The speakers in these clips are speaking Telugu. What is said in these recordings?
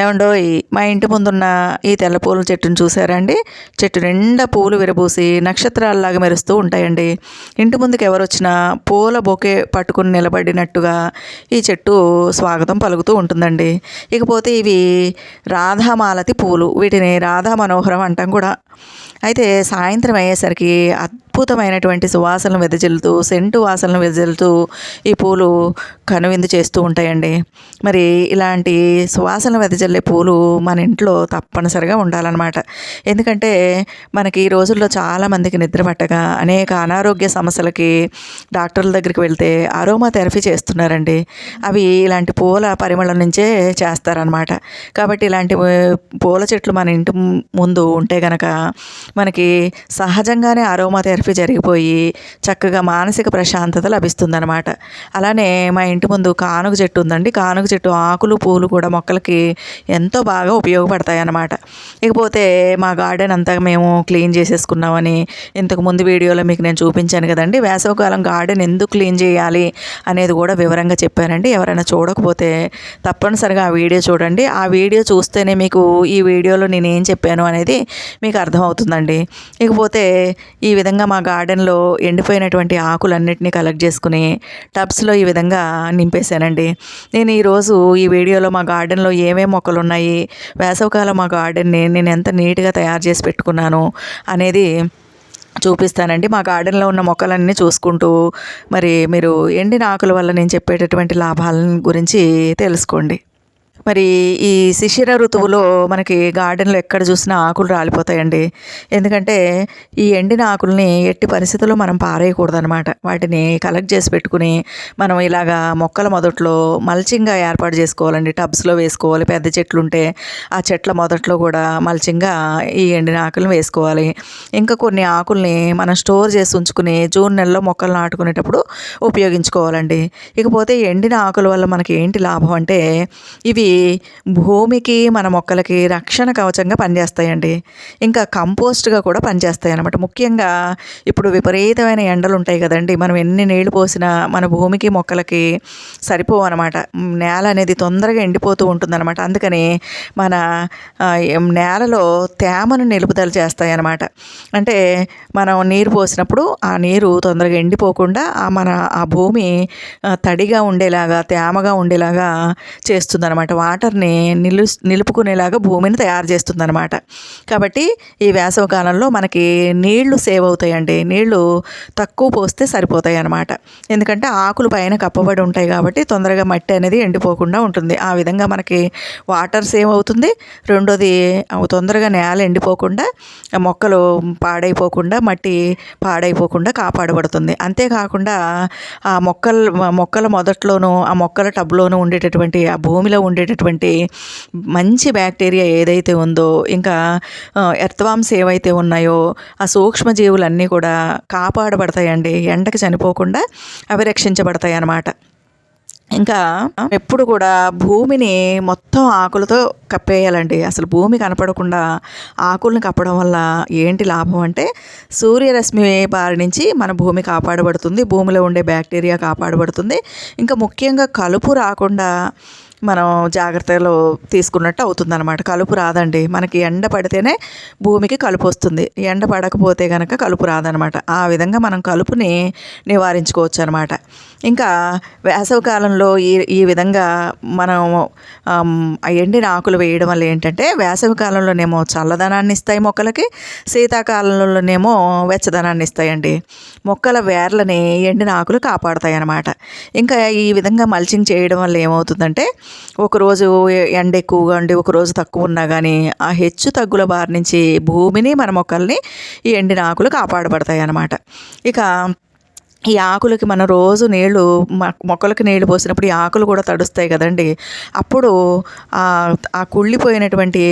ఏమండోయ్, మా ఇంటి ముందున్న ఈ తెల్ల పూల చెట్టును చూసారండి? చెట్టు నిండా పూలు విరబూసి నక్షత్రాలలాగా మెరుస్తూ ఉంటాయండి. ఇంటి ముందుకు ఎవరొచ్చినా పూల బొకే పట్టుకుని నిలబడినట్టుగా ఈ చెట్టు స్వాగతం పలుకుతూ ఉంటుందండి. ఇకపోతే ఇవి రాధామాలతి పూలు, వీటిని రాధా మనోహరం అంటాం కూడా. అయితే సాయంత్రం అయ్యేసరికి అద్భుతమైనటువంటి సువాసనలు వెదజల్లుతూ, సెంటు వాసనలు వెదజల్లుతూ ఈ పూలు కనువిందు చేస్తూ ఉంటాయండి. మరి ఇలాంటి సువాసనలు వెదజల్లే పూలు మన ఇంట్లో తప్పనిసరిగా ఉండాలన్నమాట. ఎందుకంటే మనకి ఈ రోజుల్లో చాలామందికి నిద్ర పట్టక అనేక అనారోగ్య సమస్యలకి డాక్టర్ల దగ్గరికి వెళ్తే అరోమా థెరపీ చేస్తున్నారండి. అవి ఇలాంటి పూల పరిమళం నుంచే చేస్తారనమాట. కాబట్టి ఇలాంటి పూల చెట్లు మన ఇంటి ముందు ఉంటే గనక మనకి సహజంగానే అరోమా థెరపీ జరిగిపోయి చక్కగా మానసిక ప్రశాంతత లభిస్తుందన్నమాట. అలానే మా ఇంటి ముందు కానుగ చెట్టు ఉందండి. కానుగ చెట్టు ఆకులు పూలు కూడా మొక్కలకి ఎంతో బాగా ఉపయోగపడతాయి అన్నమాట. ఇకపోతే మా గార్డెన్ అంతా మేము క్లీన్ చేసేసుకున్నామని ఇంతకు ముందు వీడియోలో మీకు నేను చూపించాను కదండి. వేసవికాలం గార్డెన్ ఎందుకు క్లీన్ చేయాలి అనేది కూడా వివరంగా చెప్పానండి. ఎవరైనా చూడకపోతే తప్పనిసరిగా ఆ వీడియో చూడండి. ఆ వీడియో చూస్తేనే మీకు ఈ వీడియోలో నేను ఏం చెప్పాను అనేది మీకు అర్థమవుతుందండి. ఇకపోతే ఈ విధంగా మా గార్డెన్లో ఎండిపోయినటువంటి ఆకులన్నిటినీ కలెక్ట్ చేసుకుని టబ్స్లో ఈ విధంగా నింపేశానండి. నేను ఈరోజు ఈ వీడియోలో మా గార్డెన్లో ఏమేమి మొక్కలు ఉన్నాయి, వేసవికాలం మా గార్డెన్ని నేను ఎంత నీట్గా తయారు చేసి పెట్టుకున్నాను అనేది చూపిస్తానండి. మా గార్డెన్లో ఉన్న మొక్కలన్నీ చూసుకుంటూ మరి మీరు ఎండిన ఆకుల వల్ల నేను చెప్పేటటువంటి లాభాల గురించి తెలుసుకోండి. మరి ఈ శిశిర ఋతువులో మనకి గార్డెన్లో ఎక్కడ చూసినా ఆకులు రాలిపోతాయండి. ఎందుకంటే ఈ ఎండిన ఆకుల్ని ఎట్టి పరిస్థితుల్లో మనం పారేయకూడదనమాట. వాటిని కలెక్ట్ చేసి పెట్టుకుని మనం ఇలాగా మొక్కల మొదట్లో మల్చింగ్గా ఏర్పాటు చేసుకోవాలండి. టబ్స్లో వేసుకోవాలి. పెద్ద చెట్లు ఉంటే ఆ చెట్ల మొదట్లో కూడా మల్చింగ్గా ఈ ఎండిన ఆకులను వేసుకోవాలి. ఇంకా కొన్ని ఆకుల్ని మనం స్టోర్ చేసి ఉంచుకుని జూన్ నెలలో మొక్కలు నాటుకునేటప్పుడు ఉపయోగించుకోవాలండి. ఇకపోతే ఎండిన ఆకుల వల్ల మనకి ఏంటి లాభం అంటే ఇవి భూమికి మన మొక్కలకి రక్షణ కవచంగా పనిచేస్తాయండి. ఇంకా కంపోస్ట్గా కూడా పనిచేస్తాయి అన్నమాట. ముఖ్యంగా ఇప్పుడు విపరీతమైన ఎండలు ఉంటాయి కదండి. మనం ఎన్ని నీళ్లు పోసినా మన భూమికి మొక్కలకి సరిపోవు అనమాట. నేల అనేది తొందరగా ఎండిపోతూ ఉంటుందన్నమాట. అందుకని మన నేలలో తేమను నిలుపుదల చేస్తాయి అన్నమాట. అంటే మనం నీరు పోసినప్పుడు ఆ నీరు తొందరగా ఎండిపోకుండా ఆ భూమి తడిగా ఉండేలాగా, తేమగా ఉండేలాగా చేస్తుందన్నమాట. వాటర్ని నిలుపుకునేలాగా భూమిని తయారు చేస్తుందన్నమాట. కాబట్టి ఈ వేసవి కాలంలో మనకి నీళ్లు సేవ్ అవుతాయండి. నీళ్లు తక్కువ పోస్తే సరిపోతాయి అన్నమాట. ఎందుకంటే ఆకులు పైన కప్పబడి ఉంటాయి కాబట్టి తొందరగా మట్టి అనేది ఎండిపోకుండా ఉంటుంది. ఆ విధంగా మనకి వాటర్ సేవ్ అవుతుంది. రెండోది తొందరగా నేల ఎండిపోకుండా, మొక్కలు పాడైపోకుండా, మట్టి పాడైపోకుండా కాపాడబడుతుంది. అంతేకాకుండా ఆ మొక్కల మొదట్లోనూ ఆ మొక్కల టబ్లోనూ ఉండేటటువంటి ఆ భూమిలో ఉండేటటువంటి మంచి బ్యాక్టీరియా ఏదైతే ఉందో, ఇంకా ఎర్త్వామ్స్ ఏవైతే ఉన్నాయో ఆ సూక్ష్మజీవులన్నీ కూడా కాపాడబడతాయండి. ఎండకి చనిపోకుండా అవి రక్షించబడతాయి అన్నమాట. ఇంకా ఎప్పుడు కూడా భూమిని మొత్తం ఆకులతో కప్పేయాలండి. అసలు భూమి కనపడకుండా ఆకుల్ని కప్పడం వల్ల ఏంటి లాభం అంటే సూర్యరశ్మి బారి నుంచి మన భూమి కాపాడబడుతుంది. భూమిలో ఉండే బ్యాక్టీరియా కాపాడబడుతుంది. ఇంకా ముఖ్యంగా కలుపు రాకుండా మనం జాగ్రత్తలు తీసుకున్నట్టు అవుతుందన్నమాట. కలుపు రాదండి. మనకి ఎండ పడితేనే భూమికి కలుపు వస్తుంది. ఎండ పడకపోతే కనుక కలుపు రాదనమాట. ఆ విధంగా మనం కలుపుని నివారించుకోవచ్చు అనమాట. ఇంకా వేసవి కాలంలో ఈ విధంగా మనం ఎండిన ఆకులు వేయడం వల్ల ఏంటంటే వేసవి కాలంలోనేమో చల్లదనాన్ని ఇస్తాయి మొక్కలకి, శీతాకాలంలోనేమో వెచ్చదనాన్ని ఇస్తాయండి. మొక్కల వేర్లని ఎండిన ఆకులు కాపాడుతాయి అన్నమాట. ఇంకా ఈ విధంగా మల్చింగ్ చేయడం వల్ల ఏమవుతుందంటే ఒకరోజు ఎండ ఎక్కువగా ఉండి ఒకరోజు తక్కువ ఉన్నా కానీ ఆ హెచ్చు తగ్గుల బారి నుంచి భూమిని మన మొక్కల్ని ఈ ఎండిన ఆకులు కాపాడబడతాయి అన్నమాట. ఇక ఈ ఆకులకి మనం రోజు నీళ్లు మొక్కలకి నీళ్లు పోసినప్పుడు ఈ ఆకులు కూడా తడుస్తాయి కదండి. అప్పుడు ఆ కుళ్ళిపోయినటువంటి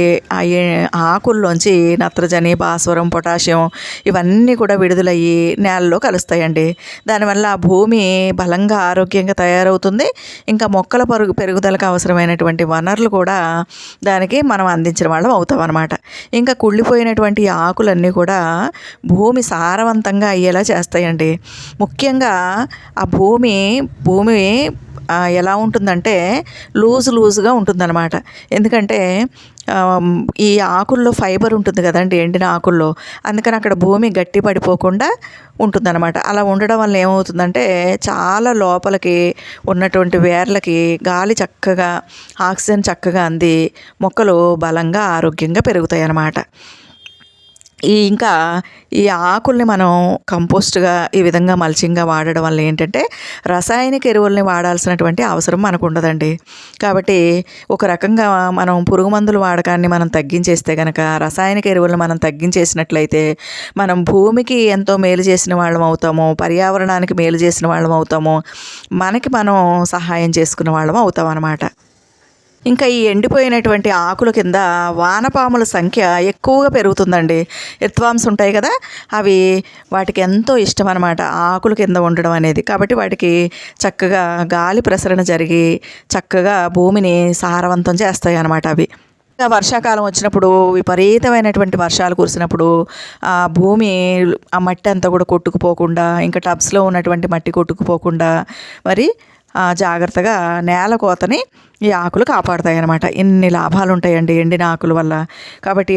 ఆకుల్లోంచి నత్రజని, భాస్వరం, పొటాషియం ఇవన్నీ కూడా విడుదలయ్యి నేలలో కలుస్తాయండి. దానివల్ల ఆ భూమి బలంగా ఆరోగ్యంగా తయారవుతుంది. ఇంకా మొక్కల పెరుగుదలకు అవసరమైనటువంటి వనరులు కూడా దానికి మనం అందించిన వాళ్ళం అవుతాం అన్నమాట. ఇంకా కుళ్ళిపోయినటువంటి ఆకులన్నీ కూడా భూమి సారవంతంగా అయ్యేలా చేస్తాయండి. ముఖ్యంగా ఆ భూమి ఎలా ఉంటుందంటే లూజ్గా ఉంటుందన్నమాట. ఎందుకంటే ఈ ఆకుల్లో ఫైబర్ ఉంటుంది కదండి, ఎండిన ఆకుల్లో. అందుకని అక్కడ భూమి గట్టి పడిపోకుండా ఉంటుందన్నమాట. అలా ఉండడం వల్ల ఏమవుతుందంటే చాలా లోపలికి ఉన్నటువంటి వేర్లకి గాలి చక్కగా, ఆక్సిజన్ చక్కగా అంది మొక్కలు బలంగా ఆరోగ్యంగా పెరుగుతాయి అన్నమాట. ఇంకా ఈ ఆకుల్ని మనం కంపోస్ట్గా ఈ విధంగా మల్చింగ్గా వాడడం వల్ల ఏంటంటే రసాయనిక ఎరువుల్ని వాడాల్సినటువంటి అవసరం మనకు ఉండదండి. కాబట్టి ఒక రకంగా మనం పురుగు మందుల వాడకాన్ని మనం తగ్గించేస్తే కనుక, రసాయనిక ఎరువులను మనం తగ్గించేసినట్లయితే మనం భూమికి ఎంతో మేలు చేసిన వాళ్ళం అవుతాము, పర్యావరణానికి మేలు చేసిన వాళ్ళం అవుతాము, మనకి మనం సహాయం చేసుకున్న వాళ్ళం అవుతాం అన్నమాట. ఇంకా ఈ ఎండిపోయినటువంటి ఆకుల కింద వానపాముల సంఖ్య ఎక్కువగా పెరుగుతుందండి. ఎర్త్వామ్స్ ఉంటాయి కదా, అవి వాటికి ఎంతో ఇష్టం అనమాట ఆకుల కింద ఉండడం అనేది. కాబట్టి వాటికి చక్కగా గాలి ప్రసరణ జరిగి చక్కగా భూమిని సారవంతం చేస్తాయి అన్నమాట అవి. వర్షాకాలం వచ్చినప్పుడు, విపరీతమైనటువంటి వర్షాలు కురిసినప్పుడు ఆ భూమి, ఆ మట్టి అంతా కూడా కొట్టుకుపోకుండా, ఇంకా టబ్స్లో ఉన్నటువంటి మట్టి కొట్టుకుపోకుండా మరి జాగ్రత్తగా నేల కోతని ఈ ఆకులు కాపాడుతాయి అన్నమాట. ఎన్ని లాభాలు ఉంటాయండి ఎండిన ఆకుల వల్ల. కాబట్టి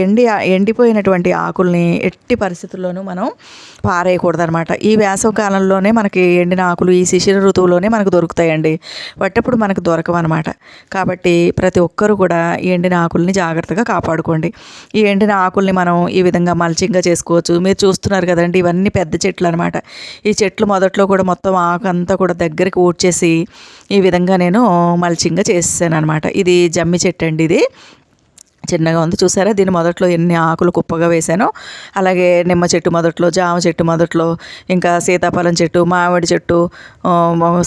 ఎండిపోయినటువంటి ఆకుల్ని ఎట్టి పరిస్థితుల్లోనూ మనం పారేయకూడదు అనమాట. ఈ వేసవి కాలంలోనే మనకి ఎండిన ఆకులు ఈ శిశిర ఋతువులోనే మనకు దొరుకుతాయండి, వట్టప్పుడు మనకు దొరకవు అనమాట. కాబట్టి ప్రతి ఒక్కరూ కూడా ఈ ఎండిన ఆకుల్ని జాగ్రత్తగా కాపాడుకోండి. ఈ ఎండిన ఆకుల్ని మనం ఈ విధంగా మల్చింగ్గా చేసుకోవచ్చు. మీరు చూస్తున్నారు కదండి, ఇవన్నీ పెద్ద చెట్లు అనమాట. ఈ చెట్లు మొదట్లో కూడా మొత్తం ఆకు అంతా కూడా దగ్గరికి ఊడ్చేసి ఈ విధంగా నేను మల్చింగ్గా చేసాను అనమాట. ఇది జమ్మి చెట్టు అండి, ఇది చిన్నగా ఉంది చూసారా. దీని మొదట్లో ఎన్ని ఆకులు కుప్పగా వేశానో, అలాగే నిమ్మ చెట్టు మొదట్లో, జామ చెట్టు మొదట్లో, ఇంకా సీతాఫలం చెట్టు, మామిడి చెట్టు,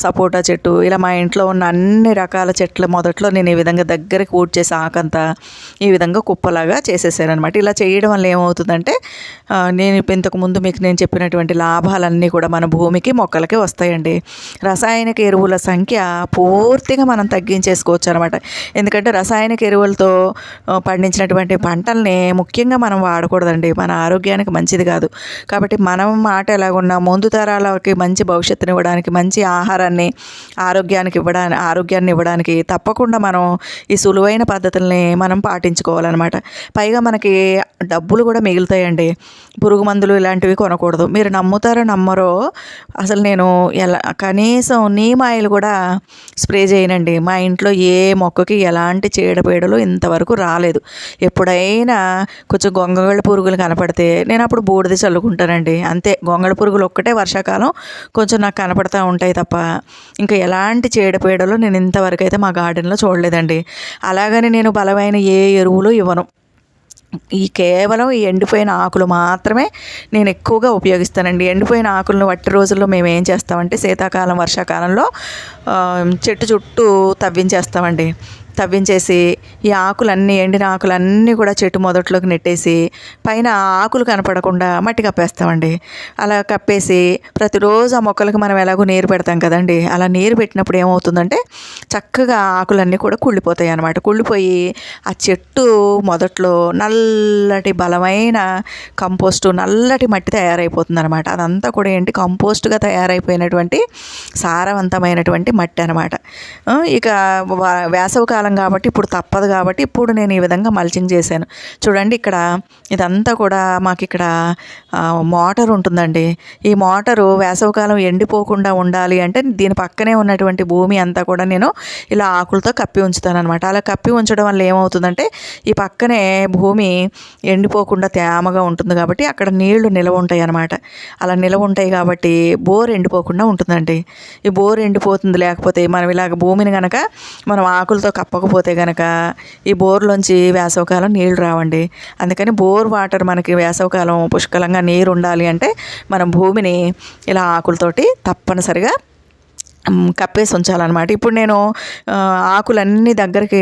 సపోటా చెట్టు, ఇలా మా ఇంట్లో ఉన్న అన్ని రకాల చెట్ల మొదట్లో నేను ఈ విధంగా దగ్గరికి ఊడ్చేసి ఆకంతా ఈ విధంగా కుప్పలాగా చేసేసాను అనమాట. ఇలా చేయడం వల్ల ఏమవుతుందంటే నేను ఇంతకుముందు మీకు నేను చెప్పినటువంటి లాభాలన్నీ కూడా మన భూమికి, మొక్కలకి వస్తాయండి. రసాయనిక ఎరువుల సంఖ్య పూర్తిగా మనం తగ్గించేసుకోవచ్చు అనమాట. ఎందుకంటే రసాయనిక ఎరువులతో పండించినటువంటి పంటల్ని ముఖ్యంగా మనం వాడకూడదండి, మన ఆరోగ్యానికి మంచిది కాదు. కాబట్టి మనం మాట ఎలాగున్నా ముందు తరాలకి మంచి భవిష్యత్తుని ఇవ్వడానికి, మంచి ఆహారాన్ని, ఆరోగ్యాన్ని ఇవ్వడానికి తప్పకుండా మనం ఈ సులువైన పద్ధతుల్ని మనం పాటించుకోవాలన్నమాట. పైగా మనకి డబ్బులు కూడా మిగులుతాయండి. పురుగు మందులు ఇలాంటివి కొనకూడదు. మీరు నమ్ముతారో నమ్మరో, అసలు నేను కనీసం నీమ్ ఆయిల్ కూడా స్ప్రే చేయనండి. మా ఇంట్లో ఏ మొక్కకి ఎలాంటి చీడపీడలు ఇంతవరకు రాలేదు. ఎప్పుడైనా కొంచెం గొంగళ పురుగులు కనపడితే నేను అప్పుడు బూడిద చల్లుకుంటానండి, అంతే. గొంగళ పురుగులు ఒక్కటే వర్షాకాలం కొంచెం నాకు కనపడతా ఉంటాయి తప్ప ఇంకా ఎలాంటి చీడపీడలు నేను ఇంతవరకు అయితే మా గార్డెన్లో చూడలేదండి. అలాగని నేను బలమైన ఏ ఎరువులు ఇవ్వను. కేవలం ఈ ఎండిపోయిన ఆకులు మాత్రమే నేను ఎక్కువగా ఉపయోగిస్తానండి. ఎండిపోయిన ఆకులను వట్టి రోజుల్లో మేము ఏం చేస్తామంటే శీతాకాలం, వర్షాకాలంలో చెట్టు చుట్టూ తవ్వించేస్తామండి. తవ్వించేసి ఈ ఆకులన్నీ, ఎండిన ఆకులన్నీ కూడా చెట్టు మొదట్లోకి నెట్టేసి పైన ఆకులు కనపడకుండా మట్టి కప్పేస్తామండి. అలా కప్పేసి ప్రతిరోజు ఆ మొక్కలకు మనం ఎలాగో నీరు పెడతాం కదండి, అలా నీరు పెట్టినప్పుడు ఏమవుతుందంటే చక్కగా ఆకులన్నీ కూడా కుళ్ళిపోతాయి అన్నమాట. కుళ్ళిపోయి ఆ చెట్టు మొదట్లో నల్లటి బలమైన కంపోస్టు, నల్లటి మట్టి తయారైపోతుంది అనమాట. అదంతా కూడా ఏంటి, కంపోస్ట్గా తయారైపోయినటువంటి సారవంతమైనటువంటి మట్టి అనమాట. ఇక వేసవి కాలం కాబట్టి ఇప్పుడు తప్పదు కాబట్టి ఇప్పుడు నేను ఈ విధంగా మల్చింగ్ చేశాను. చూడండి, ఇక్కడ ఇదంతా కూడా మాకు ఇక్కడ మోటార్ ఉంటుందండి. ఈ మోటారు వేసవికాలం ఎండిపోకుండా ఉండాలి అంటే దీని పక్కనే ఉన్నటువంటి భూమి అంతా కూడా నేను ఇలా ఆకులతో కప్పి ఉంచుతాను అనమాట. అలా కప్పి ఉంచడం వల్ల ఏమవుతుందంటే ఈ పక్కనే భూమి ఎండిపోకుండా తేమగా ఉంటుంది కాబట్టి అక్కడ నీళ్లు నిలవ ఉంటాయి అన్నమాట. అలా నిలవ ఉంటాయి కాబట్టి బోర్ ఎండిపోకుండా ఉంటుందండి. ఈ బోర్ ఎండిపోతుంది, లేకపోతే మనం ఇలాగ భూమిని కనుక మనం ఆకులతో కప్పకపోతే కనుక ఈ బోర్లోంచి వేసవికాలం నీళ్లు రావండి. అందుకని బోర్ వాటర్ మనకి వేసవికాలం పుష్కలంగా నీరు ఉండాలి అంటే మనం భూమిని ఇలా ఆకులతోటి తప్పనిసరిగా కప్పేసి ఉంచాలన్నమాట. ఇప్పుడు నేను ఆకులన్నీ దగ్గరికి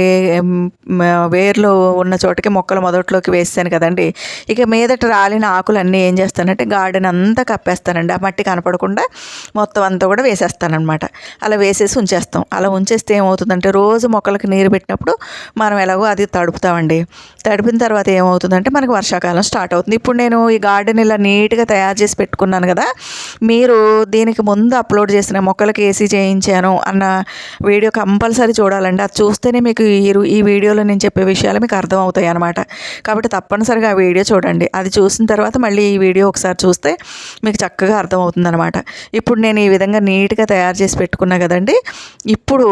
వేర్లు ఉన్న చోటకి మొక్కల మొదట్లోకి వేసాను కదండి. ఇక మీదట రాలిన ఆకులన్నీ ఏం చేస్తానంటే గార్డెన్ అంతా కప్పేస్తానండి. ఆ మట్టి కనపడకుండా మొత్తం అంతా కూడా వేసేస్తానమాట. అలా వేసేసి ఉంచేస్తాం. అలా ఉంచేస్తే ఏమవుతుందంటే రోజు మొక్కలకి నీరు పెట్టినప్పుడు మనం ఎలాగో అది తడుపుతామండి. తడిపిన తర్వాత ఏమవుతుందంటే మనకు వర్షాకాలం స్టార్ట్ అవుతుంది. ఇప్పుడు నేను ఈ గార్డెన్ ఇలా నీట్గా తయారు చేసి పెట్టుకున్నాను కదా, మీరు దీనికి ముందు అప్లోడ్ చేసిన మొక్కలకి ఏసీ చేయించాను అన్న వీడియో కంపల్సరీ చూడాలండి. అది చూస్తేనే మీకు ఈ వీడియోలో నేను చెప్పే విషయాలు మీకు అర్థమవుతాయి అన్నమాట. కాబట్టి తప్పనిసరిగా ఆ వీడియో చూడండి. అది చూసిన తర్వాత మళ్ళీ ఈ వీడియో ఒకసారి చూస్తే మీకు చక్కగా అర్థమవుతుందన్నమాట. ఇప్పుడు నేను ఈ విధంగా నీట్గా తయారు చేసి పెట్టుకున్నా కదండి. ఇప్పుడు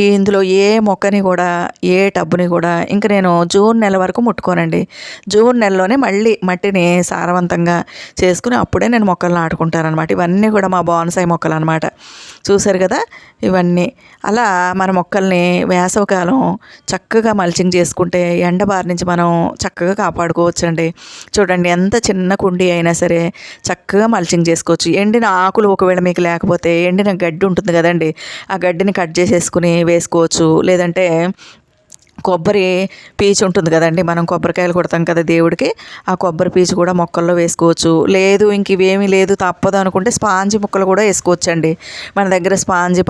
ఇందులో ఏ మొక్కని కూడా ఏ టబ్బుని కూడా ఇంక నేను జూన్ నెల వరకు ముట్టుకోనండి. జూన్ నెలలోనే మళ్ళీ మట్టిని సారవంతంగా చేసుకుని అప్పుడే నేను మొక్కలు నాటుకుంటానమాట. ఇవన్నీ కూడా మా బోన్సాయి మొక్కలు అనమాట. చూసారు కదా ఇవన్నీ. అలా మన మొక్కల్ని వేసవకాలం చక్కగా మల్చింగ్ చేసుకుంటే ఎండ బారి నుంచి మనం చక్కగా కాపాడుకోవచ్చండి. చూడండి ఎంత చిన్న కుండీ అయినా సరే చక్కగా మల్చింగ్ చేసుకోవచ్చు. ఎండిన ఆకులు ఒకవేళ మీకు లేకపోతే ఎండిన గడ్డి ఉంటుంది కదండి, ఆ గడ్డిని కట్ చేసేసుకుని వేసుకోవచ్చు. లేదంటే కొబ్బరి పీచు ఉంటుంది కదండి, మనం కొబ్బరికాయలు కొడతాం కదా దేవుడికి, ఆ కొబ్బరి పీచు కూడా మొక్కల్లో వేసుకోవచ్చు. లేదు ఇంక ఇవేమీ లేదు తప్పదు అనుకుంటే స్పాంజి ముక్కలు కూడా వేసుకోవచ్చండి. మన దగ్గర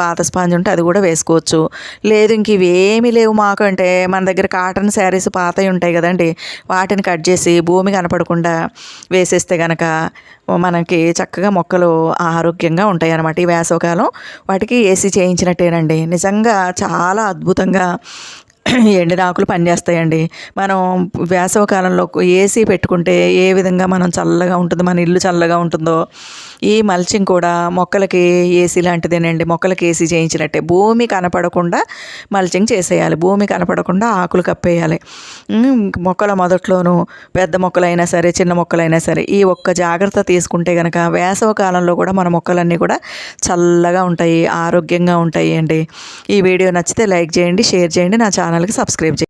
పాత స్పాంజ్ ఉంటే అది కూడా వేసుకోవచ్చు. లేదు ఇంక ఇవేమీ లేవు మాకు అంటే మన దగ్గర కాటన్ శారీస్ పాతవి ఉంటాయి కదండి, వాటిని కట్ చేసి భూమి కనపడకుండా వేసేస్తే కనుక మనకి చక్కగా మొక్కలు ఆరోగ్యంగా ఉంటాయి అన్నమాట. ఈ వేసవకాలం వాటికి ఏసీ చేయించినట్టేనండి. నిజంగా చాలా అద్భుతంగా ఎండిన ఆకులు పనిచేస్తాయండి. మనం వేసవకాలంలో ఏసీ పెట్టుకుంటే ఏ విధంగా మనం చల్లగా ఉంటుంది, మన ఇల్లు చల్లగా ఉంటుందో ఈ మల్చింగ్ కూడా మొక్కలకి ఏసీ లాంటిదేనండి. మొక్కలకి ఏసీ చేయించినట్టే. భూమి కనపడకుండా మల్చింగ్ చేసేయాలి. భూమి కనపడకుండా ఆకులు కప్పేయాలి. మొక్కల మొదట్లోనూ పెద్ద మొక్కలైనా సరే చిన్న మొక్కలైనా సరే ఈ ఒక్క జాగ్రత్త తీసుకుంటే కనుక వేసవకాలంలో కూడా మన మొక్కలన్నీ కూడా చల్లగా ఉంటాయి, ఆరోగ్యంగా ఉంటాయి అండి. ఈ వీడియో నచ్చితే లైక్ చేయండి, షేర్ చేయండి, నా ఛానల్కి సబ్స్క్రైబ్ చేయండి.